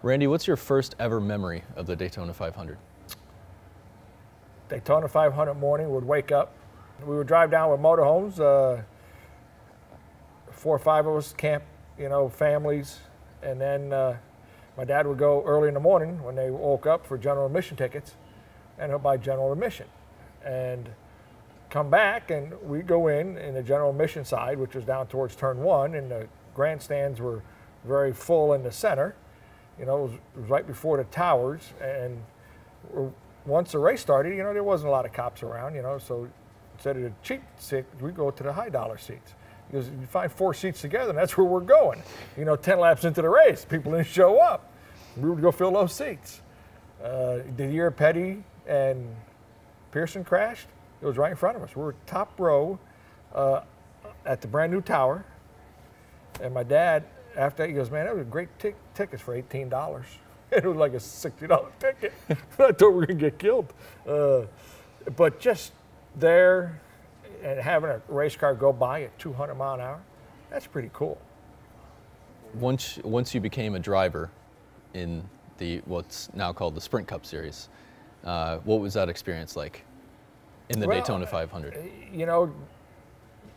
Randy, what's your first ever memory of the Daytona 500? Daytona 500 morning, would wake up. We would drive down with motorhomes, 4 or 5 of us, camp, families. And then my dad would go early in the morning when they woke up for general admission tickets, and he'll buy general admission. And come back, and we'd go in the general admission side, which was down towards turn 1, and the grandstands were very full in the center. It was right before the towers, and once the race started, there wasn't a lot of cops around, so instead of the cheap seats, we'd go to the high dollar seats. Because you find 4 seats together, and that's where we're going. 10 laps into the race, people didn't show up. We would go fill those seats. The year Petty and Pearson crashed, it was right in front of us. We were top row at the brand new tower. And my dad, after that, he goes, man, that was great tickets for $18. It was like a $60 ticket. I thought we were going to get killed. But just there and having a race car go by at 200 mile an hour, that's pretty cool. Once you became a driver in what's now called the Sprint Cup Series, what was that experience like in the Daytona 500?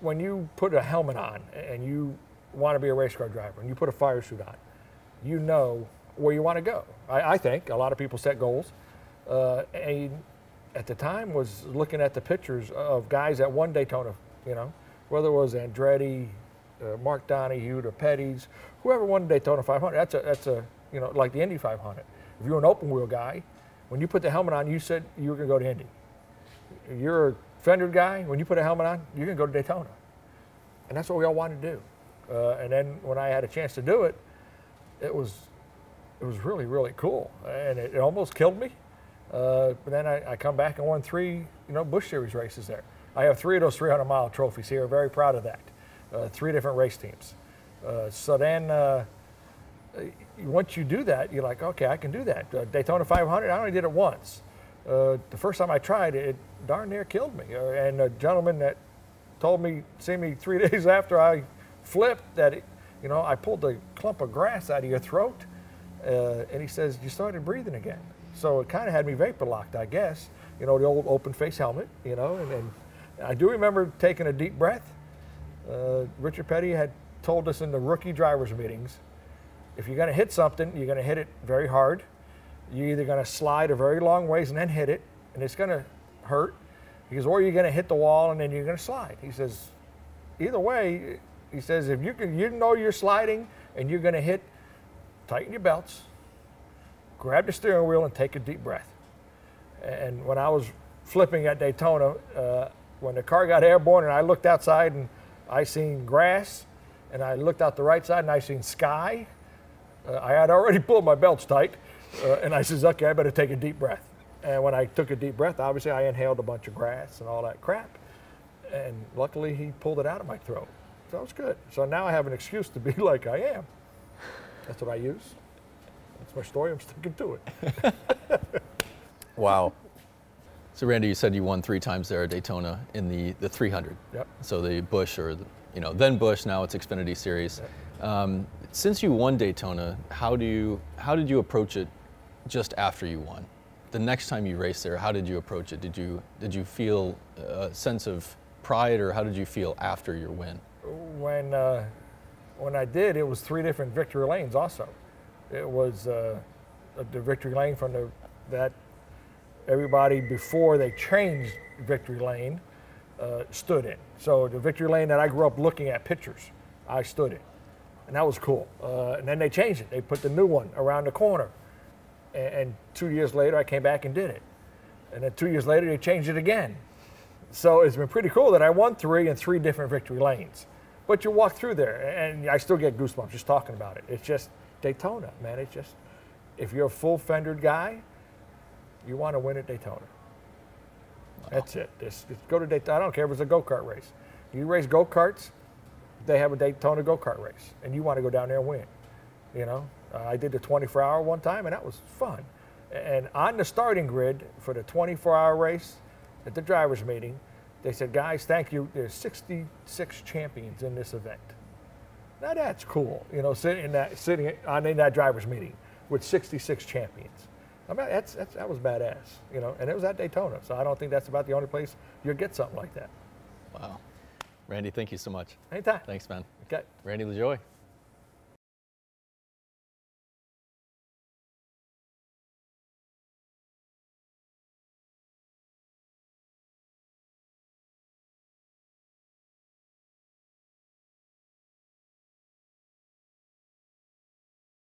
When you put a helmet on and you want to be a race car driver and you put a fire suit on, you know where you want to go. I think a lot of people set goals. And at the time was looking at the pictures of guys that won Daytona, whether it was Andretti, Mark Donohue, the Petties, whoever won Daytona 500. That's a like the Indy 500. If you're an open wheel guy, when you put the helmet on, you said you were going to go to Indy. If you're a fender guy, when you put a helmet on, you're going to go to Daytona. And that's what we all wanted to do. And then when I had a chance to do it, it was really, really cool. And it almost killed me. But then I come back and won 3, Busch Series races there. I have 3 of those 300-mile trophies here. Very proud of that. 3 different race teams. So then once you do that, you're like, okay, I can do that. Daytona 500, I only did it once. The first time I tried it, it darn near killed me. And a gentleman that told me, see me 3 days after I flipped, that I pulled a clump of grass out of your throat, and he says, you started breathing again. So it kind of had me vapor locked, I guess. The old open face helmet, and I do remember taking a deep breath. Richard Petty had told us in the rookie drivers meetings, if you're going to hit something, you're going to hit it very hard. You're either going to slide a very long ways and then hit it, and it's going to hurt. He goes, or you're going to hit the wall and then you're going to slide. He says, either way, he says, if you're sliding and you're going to hit, tighten your belts, grab the steering wheel and take a deep breath. And when I was flipping at Daytona, when the car got airborne and I looked outside and I seen grass, and I looked out the right side and I seen sky, I had already pulled my belts tight, and I says, okay, I better take a deep breath. And when I took a deep breath, obviously I inhaled a bunch of grass and all that crap. And luckily he pulled it out of my throat. So it was good. So now I have an excuse to be like I am. That's what I use. That's my story. I'm sticking to it. Wow. So Randy, you said you won 3 times there at Daytona in the 300. Yep. So the Busch, or then Busch, now it's Xfinity Series. Yep. Since you won Daytona, how did you approach it just after you won? The next time you raced there, how did you approach it? Did you feel a sense of pride, or how did you feel after your win? When I did, it was 3 different victory lanes also. It was the victory lane from that everybody before they changed victory lane stood in. So the victory lane that I grew up looking at pictures, I stood in. And that was cool. And then they changed it. They put the new one around the corner. And 2 years later, I came back and did it. And then 2 years later, they changed it again. So it's been pretty cool that I won 3 in 3 different victory lanes. But you walk through there, and I still get goosebumps just talking about it. It's just Daytona, man. It's just, if you're a full-fendered guy, you want to win at Daytona. Wow. That's it. Just go to Daytona. I don't care if it's a go-kart race. You race go-karts, they have a Daytona go-kart race, and you want to go down there and win. I did the 24-hour one time, and that was fun. And on the starting grid for the 24-hour race at the drivers' meeting, they said, guys, thank you. There's 66 champions in this event. Now that's cool, sitting in that drivers' meeting. with 66 champions. I mean, that was badass, you know, and it was at Daytona. So I don't think that's about the only place you'll get something like that. Wow. Randy, thank you so much. Anytime. Thanks, man. Okay. Randy Lavoie.